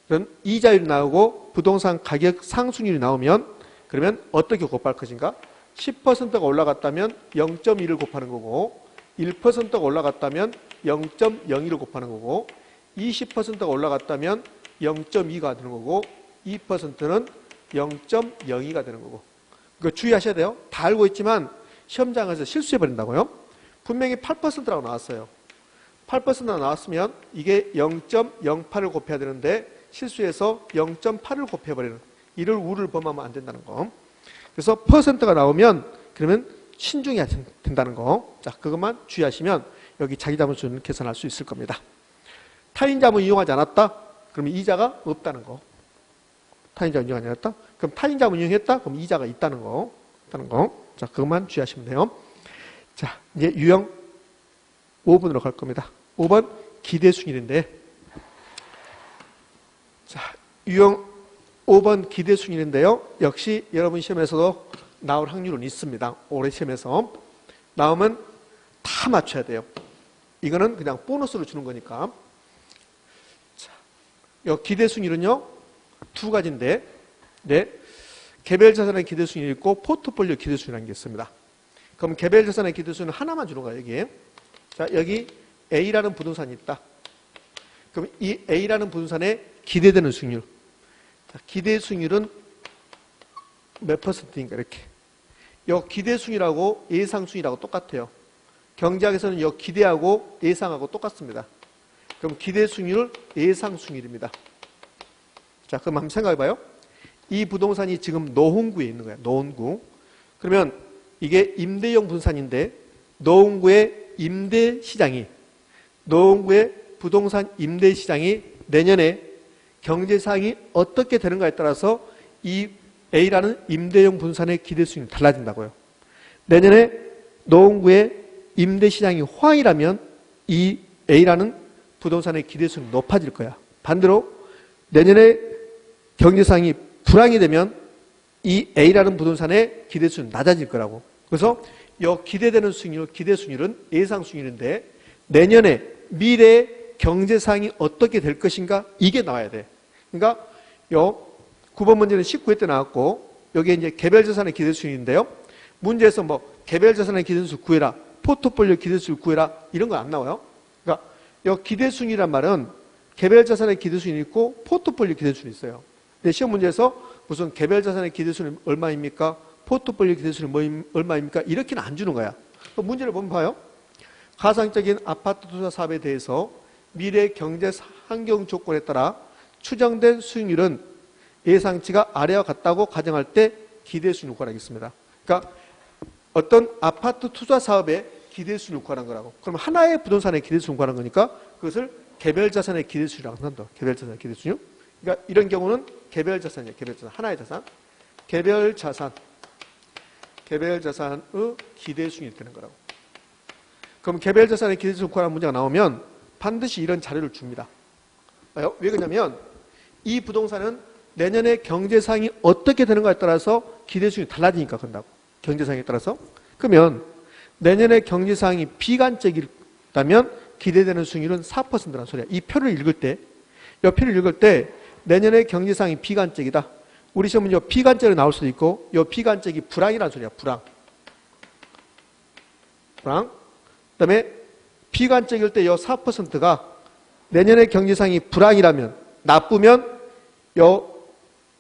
그런 이자율이 나오고 부동산 가격 상승률이 나오면 그러면 어떻게 곱할 것인가? 10%가 올라갔다면 0.1을 곱하는 거고, 1%가 올라갔다면 0.02를 곱하는 거고, 20%가 올라갔다면 0.2가 되는 거고, 2%는 0.02가 되는 거고. 그거 주의하셔야 돼요. 다 알고 있지만 시험장에서 실수해버린다고요. 분명히 8%라고 나왔어요. 8%가 나왔으면 이게 0.08을 곱해야 되는데 실수해서 0.8을 곱해버리는, 이를 우를 범하면 안 된다는 거. 그래서 퍼센트가 나오면 그러면 신중해야 된다는 거. 자, 그것만 주의하시면 여기 자기 자본 수준을 계산할 수 있을 겁니다. 타인 자본 이용하지 않았다? 그러면 이자가 없다는 거. 타인 자본 이용하지 않았다? 그럼 타인 자본 이용했다? 그럼 이자가 있다는 거. 자, 그것만 주의하시면 돼요. 자, 이제 유형 5번으로 갈 겁니다. 5번 기대순일인데, 자, 유형 5번 기대순일인데요. 역시 여러분 시험에서도 나올 확률은 있습니다. 올해 시험에서 나오면 다 맞춰야 돼요. 이거는 그냥 보너스로 주는 거니까. 자, 이 기대순일은요 두 가지인데, 네, 개별 자산의 기대순일이 있고 포트폴리오 기대순일이라는 게 있습니다. 그럼 개별 자산의 기대순위는 하나만 주는 거예요, 여기. 자, 여기 A라는 부동산이 있다. 그럼 이 A라는 부동산에 기대되는 수익률. 자, 기대 수익률은 몇 퍼센트인가, 이렇게. 이 기대 수익률하고 예상 수익률하고 똑같아요. 경제학에서는 이 기대하고 예상하고 똑같습니다. 그럼 기대 수익률, 예상 수익률입니다. 자, 그럼 한번 생각해 봐요. 이 부동산이 지금 노원구에 있는 거야, 노원구. 그러면 이게 임대용 부동산인데 노원구의 임대 시장이, 노원구의 부동산 임대 시장이 내년에 경제상이 어떻게 되는가에 따라서 이 A라는 임대용 부동산의 기대 수익률이 달라진다고요. 내년에 노원구의 임대 시장이 호황이라면 이 A라는 부동산의 기대 수익률이 높아질 거야. 반대로 내년에 경제상이 불황이 되면 이 A라는 부동산의 기대 수익률이 낮아질 거라고. 그래서 이 기대되는 수익률, 기대 수익률은 예상 수익률인데 내년에 미래의 경제상이 어떻게 될 것인가, 이게 나와야 돼. 그러니까 요 9번 문제는 19회 때 나왔고, 여기에 이제 개별 자산의 기대 수익률인데요. 문제에서 뭐 개별 자산의 기대 수익률 구해라, 포트폴리오 기대 수익률 구해라, 이런 거 안 나와요. 그러니까 요 기대 수익률이란 말은 개별 자산의 기대 수익률이 있고 포트폴리오 기대 수익률이 있어요. 근데 시험 문제에서 무슨 개별 자산의 기대 수익률이 얼마입니까? 포트폴리오 기대수익률이 얼마입니까? 이렇게는 안 주는 거야. 문제를 보면 봐요. 가상적인 아파트 투자 사업에 대해서 미래 경제 환경 조건에 따라 추정된 수익률은 예상치가 아래와 같다고 가정할 때 기대 수익률 구하라겠습니다. 그러니까 어떤 아파트 투자 사업에 기대 수익률 구하는 거라고. 그럼 하나의 부동산의 기대 수익률 구하는 거니까 그것을 개별 자산의 기대 수익률이라고 한다. 개별 자산의 기대 수익률. 그러니까 이런 경우는 개별 자산이에요. 개별 자산. 하나의 자산. 개별 자산의 기대 수익률이 되는 거라고. 그럼 개별 자산의 기대 수익률 구하는 문제가 나오면 반드시 이런 자료를 줍니다. 왜 그러냐면 이 부동산은 내년에 경제상이 어떻게 되는가에 따라서 기대 수익률이 달라지니까 그런다고. 경제상에 따라서. 그러면 내년에 경제상이 비관적이라면 기대되는 수익률은 4%라는 소리야. 이 표를 읽을 때, 이 표를 읽을 때 내년에 경제상이 비관적이다. 우리 시험은 요 비관적이 나올 수도 있고, 요 비관적이 불황이라는 소리야. 불황. 그다음에 비관적일 때 요 4%가 내년에 경제상이 불황이라면, 나쁘면 요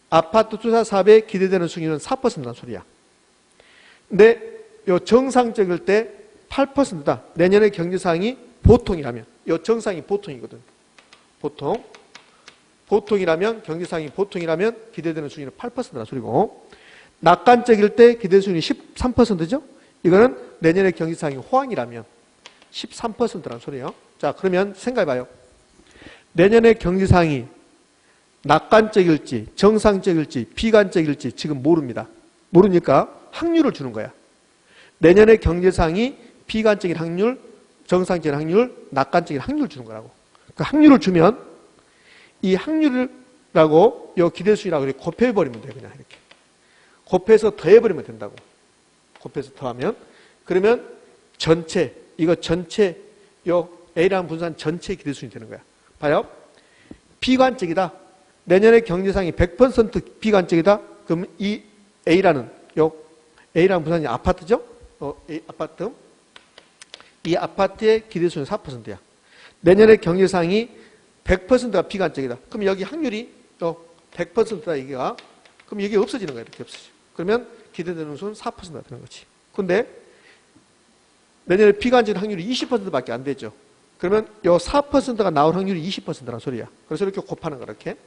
아파트 투자 사업에 기대되는 수익률은 4%라는 소리야. 근데 요 정상적일 때 8%다. 내년의 경제상이 보통이라면, 요 정상이 보통이거든. 보통이라면, 경제상이 보통이라면 기대되는 수익률은 8%라는 소리고, 낙관적일 때 기대 수익률이 13%죠? 이거는 내년의 경제상이 호황이라면 13%라는 소리예요. 자, 그러면 생각해봐요. 내년의 경제상이 낙관적일지, 정상적일지, 비관적일지 지금 모릅니다. 모르니까 확률을 주는 거야. 내년의 경제상이 비관적인 확률, 정상적인 확률, 낙관적인 확률을 주는 거라고. 그 확률을 주면 이 확률이라고 이 기대수익이라고 곱해버리면 돼. 그냥 이렇게. 곱해서 더해버리면 된다고. 곱해서 더하면. 그러면 전체, 이거 전체, 요 A라는 분산 전체 기대수익이 되는 거야. 봐요. 비관적이다. 내년에 경제상이 100% 비관적이다. 그럼 이 A라는 분산이 아파트죠? 아파트. 이 아파트의 기대수익은 4%야. 내년에 경제상이 100%가 비관적이다. 그럼 여기 확률이 100%다 이게가. 그럼 이게 없어지는 거야. 이렇게 없어져. 그러면 기대되는 수는 4%가 되는 거지. 근데 내년에 비관적인 확률이 20%밖에 안 되죠. 그러면 이 4%가 나올 확률이 20%라는 소리야. 그래서 이렇게 곱하는 거야. 이렇게.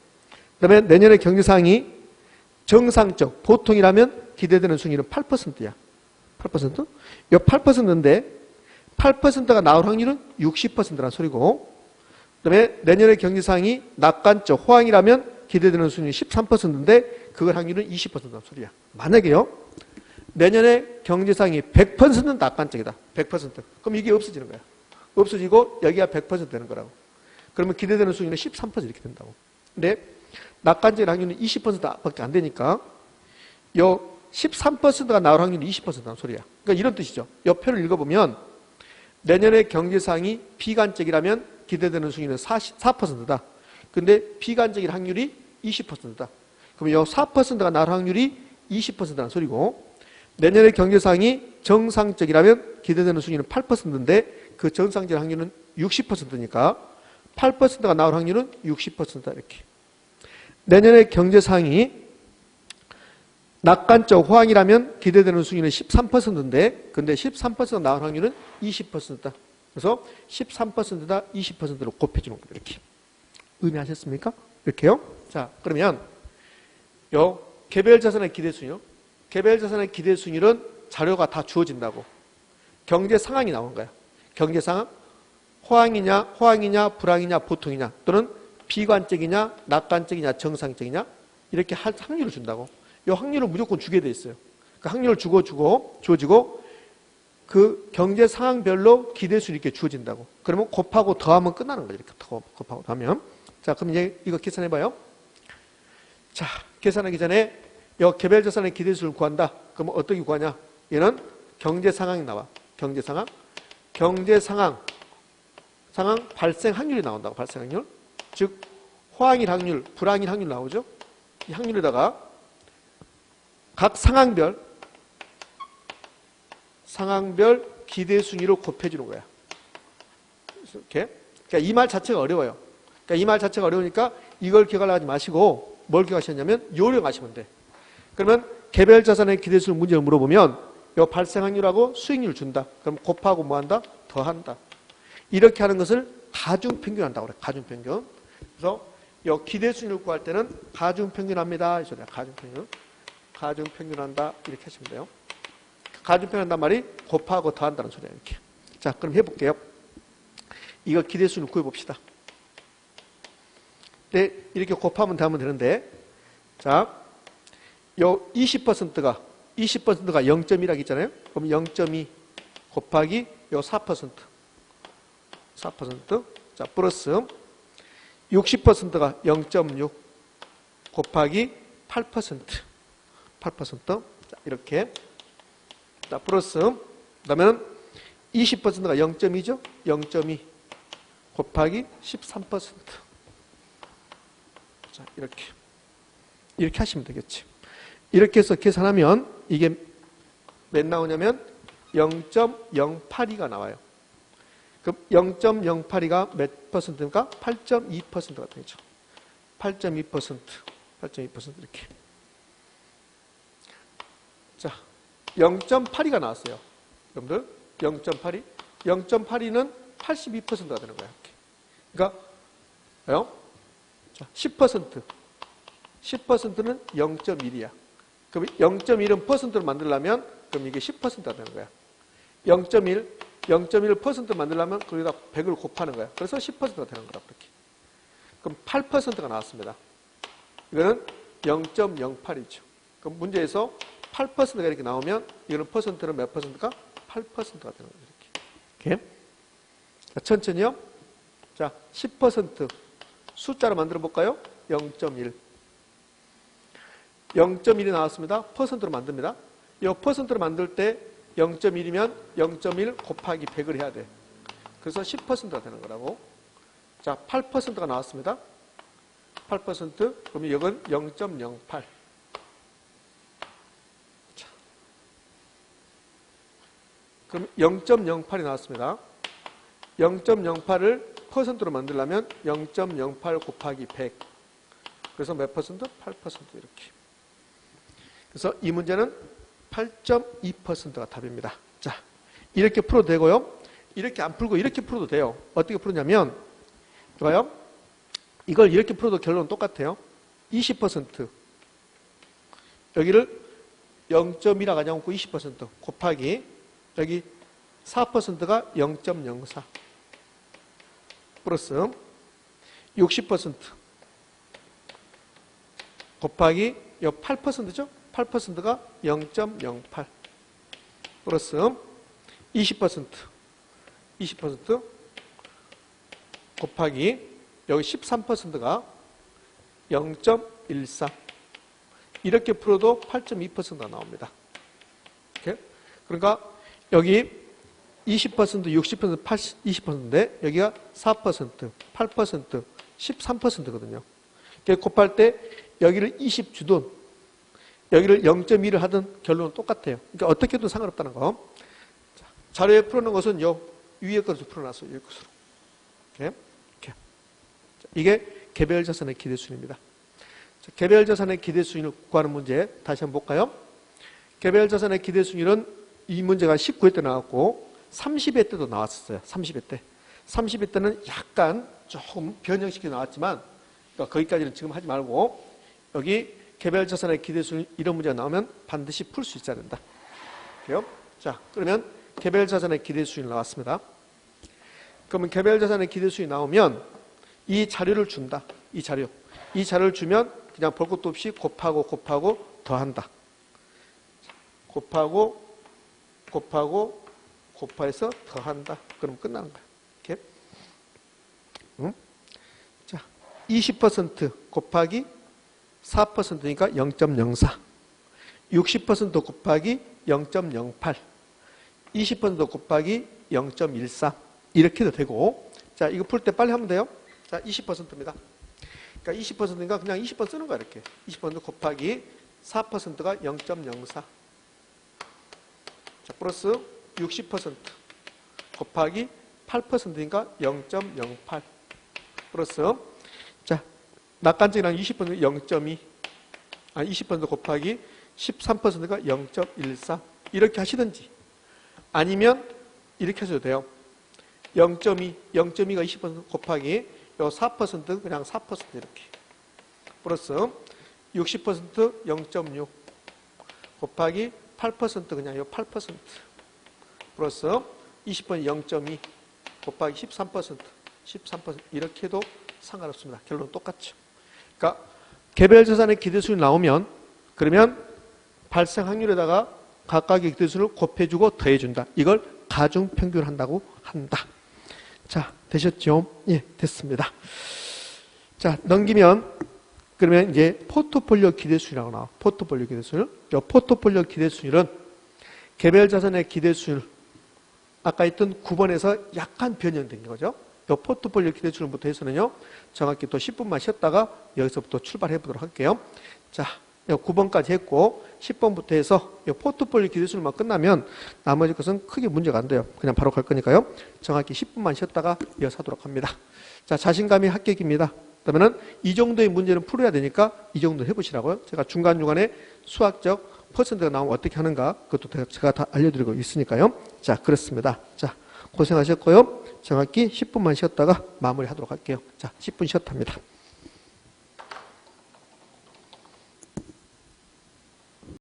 그다음에 내년에 경제상이 정상적, 보통이라면 기대되는 수익률은 8%야. 8%? 이 8%인데 8%가 나올 확률은 60%라는 소리고, 그다음에 내년에 경제상이 낙관적, 호황이라면 기대되는 수익률이 13%인데 그걸 확률은 20%라는 소리야. 만약에요. 내년에 경제상이 100%는 낙관적이다. 100%. 그럼 이게 없어지는 거야. 없어지고 여기가 100% 되는 거라고. 그러면 기대되는 수익률은 13% 이렇게 된다고. 근데 낙관적인 확률은 20%밖에 안 되니까 요 13%가 나올 확률이 20%라는 소리야. 그러니까 이런 뜻이죠. 요 표를 읽어보면 내년에 경제상이 비관적이라면 기대되는 수익률은 4%다. 근데 비관적인 확률이 20%다. 그럼 요 4%가 나올 확률이 20%라는 소리고, 내년에 경제상이 정상적이라면 기대되는 수익률은 8%인데 그 정상적 확률은 60%니까 8%가 나올 확률은 60%다. 이렇게. 내년에 경제상이 낙관적, 호황이라면 기대되는 수익률은 13%인데 근데 13%가 나올 확률은 20%다. 그래서 13%다 20%로 곱해주는 거예요. 이렇게. 의미하셨습니까? 이렇게요. 자, 그러면 요 개별 자산의 기대 수익률, 개별 자산의 기대 수익률은 자료가 다 주어진다고. 경제 상황이 나온 거야. 경제 상황, 호황이냐, 불황이냐, 보통이냐, 또는 비관적이냐, 낙관적이냐, 정상적이냐, 이렇게 할 확률을 준다고. 이 확률을 무조건 주게 돼 있어요. 그 확률을 주어지고 그 경제 상황별로 기대 수익이 이렇게 주어진다고. 그러면 곱하고 더하면 끝나는 거죠. 이렇게 곱하고 더하면. 자, 그럼 이제 이거 계산해봐요. 자, 계산하기 전에 이 개별 자산의 기대 수익을 구한다. 그러면 어떻게 구하냐? 얘는 경제 상황이 나와. 경제 상황 발생 확률이 나온다고. 발생 확률. 즉 호황일 확률, 불황일 확률 나오죠. 이 확률에다가 각 상황별 기대 순위로 곱해주는 거야. 이렇게. 그러니까 이 말 자체가 어려워요. 그러니까 이 말 자체가 어려우니까 이걸 기억하려고 하지 마시고 뭘 기억하셨냐면 요령 하시면 돼. 그러면 개별 자산의 기대수익률 문제를 물어보면 요 발생확률하고 수익률 준다. 그럼 곱하고 뭐 한다? 더한다. 이렇게 하는 것을 가중평균한다고 그래. 가중평균. 그래서 요 기대수익률 구할 때는 가중평균합니다. 이 소리야. 가중평균. 가중평균한다. 이렇게 하시면 돼요. 가중평균한단 말이 곱하고 더한다는 소리야. 이렇게. 자, 그럼 해볼게요. 이거 기대수익률 구해봅시다. 네, 이렇게 곱하면 되는데, 자, 요 20%가 0.1하기 있잖아요. 그럼 0.2 곱하기 요 4%. 4%. 자, 플러스 60%가 0.6 곱하기 8%. 8%. 자, 이렇게. 자, 플러스. 그다음에는 20%가 0.2죠? 0.2 곱하기 13%. 자, 이렇게 하시면 되겠지. 이렇게 해서 계산하면 이게 몇 나오냐면 0.082가 나와요. 그럼 0.082가 몇 퍼센트입니까? 8.2%가 되죠. 8.2%, 8.2% 이렇게. 자, 0.82가 나왔어요. 여러분들 0.82, 0.82는 82%가 되는 거야. 이렇게. 그러니까 자, 10%는 0.1이야. 그럼 0.1은 퍼센트로 만들려면 그럼 이게 10%가 되는 거야. 0.1% 만들려면 거기다 100을 곱하는 거야. 그래서 10%가 되는 거다. 그렇게. 그럼 8%가 나왔습니다. 이거는 0.08이죠. 그럼 문제에서 8%가 이렇게 나오면 이거는 퍼센트는 몇 퍼센트가? 8%가 되는 거예요. 이렇게. 자, 천천히요. 자, 10% 숫자로 만들어 볼까요? 0.1. 0.1이 나왔습니다. 퍼센트로 만듭니다. 이 퍼센트로 만들 때 0.1이면 0.1 곱하기 100을 해야 돼. 그래서 10%가 되는 거라고. 자, 8%가 나왔습니다. 8%. 그러면 이건 0.08. 자. 그럼 0.08이 나왔습니다. 0.08을 퍼센트로 만들려면 0.08 곱하기 100. 그래서 몇 퍼센트? 8% 이렇게. 그래서 이 문제는 8.2%가 답입니다. 자, 이렇게 풀어도 되고요. 이렇게 안 풀고 이렇게 풀어도 돼요. 어떻게 풀었냐면, 봐요. 이걸 이렇게 풀어도 결론은 똑같아요. 20% 여기를 0.1라 가져놓고 20% 곱하기 여기 4%가 0.04 플러스 60% 곱하기 이 8%죠? 8%가 0.08 플러스 20% 곱하기 여기 13%가 0.13 이렇게 풀어도 8.2%가 나옵니다. 이렇게. 그러니까 여기 20%, 60%, 80, 20%인데 여기가 4%, 8%, 13%거든요. 곱할 때 여기를 20 주든 여기를 0.2를 하든 결론은 똑같아요. 그러니까 어떻게 해도 상관없다는 거. 자, 자료에 풀어놓은 것은 요 위에 것으로 풀어놨어요. 여기 것으로. 이렇게. 자, 이게 개별 자산의 기대수익률입니다. 자, 개별 자산의 기대수익률 구하는 문제 다시 한번 볼까요? 개별 자산의 기대수익률은 이 문제가 19회 때 나왔고 30회 때도 나왔었어요. 30회 때. 30회 때는 약간 조금 변형시켜 나왔지만 그러니까 거기까지는 지금 하지 말고 여기 개별 자산의 기대수익 이런 문제가 나오면 반드시 풀 수 있어야 된다. 그래요? 자, 그러면 개별 자산의 기대수익 나왔습니다. 그러면 개별 자산의 기대수익 나오면 이 자료를 준다. 이 자료를 주면 그냥 볼 것도 없이 곱하고 더한다. 곱해서 더한다. 그럼 끝나는 거야. 이렇게. 자, 20% 곱하기 4%니까 0.04. 60% 곱하기 0.08. 20% 곱하기 0.13. 이렇게도 되고. 자, 이거 풀 때 빨리 하면 돼요. 자, 20%입니다. 그러니까 20%니까 그냥 20% 쓰는 거야, 이렇게. 20% 곱하기 4%가 0.04. 자, 플러스 60% 곱하기 8%니까 0.08. 플러스 자, 낙관적이랑 20% 0.2. 20% 곱하기 13%가 0.13 이렇게 하시든지 아니면 이렇게 하셔도 돼요. 0.2, 0.2가 20% 곱하기 요 4% 그냥 4% 이렇게 플러스 60% 0.6 곱하기 8% 그냥 요 8% 플러스 20% 0.2 곱하기 13% 이렇게 해도 상관없습니다. 결론은 똑같죠. 그러니까 개별 자산의 기대수준이 나오면 그러면 발생 확률에다가 각각의 기대수준을 곱해주고 더해준다. 이걸 가중평균한다고 한다. 자, 되셨죠? 예, 됐습니다. 자, 넘기면 그러면 이제 포트폴리오 기대수준이라고 나와. 포트폴리오 기대수준. 이 포트폴리오 기대수준은 개별 자산의 기대수준 아까 했던 9번에서 약간 변형된 거죠. 이 포트폴리오 기대수준부터 해서는요. 정확히 또 10분만 쉬었다가 여기서부터 출발해 보도록 할게요. 자, 9번까지 했고 10번부터 해서 이 포트폴리오 기대수준만 끝나면 나머지 것은 크게 문제가 안 돼요. 그냥 바로 갈 거니까요. 정확히 10분만 쉬었다가 이어서 하도록 합니다. 자, 자신감이 합격입니다. 그러면은 이 정도의 문제는 풀어야 되니까 이 정도 해보시라고요. 제가 중간중간에 수학적 퍼센트가 나오면 어떻게 하는가 그것도 제가 다 알려드리고 있으니까요. 자, 그렇습니다. 자, 고생하셨고요. 정확히 10분만 쉬었다가 마무리하도록 할게요. 자, 10분 쉬었답니다.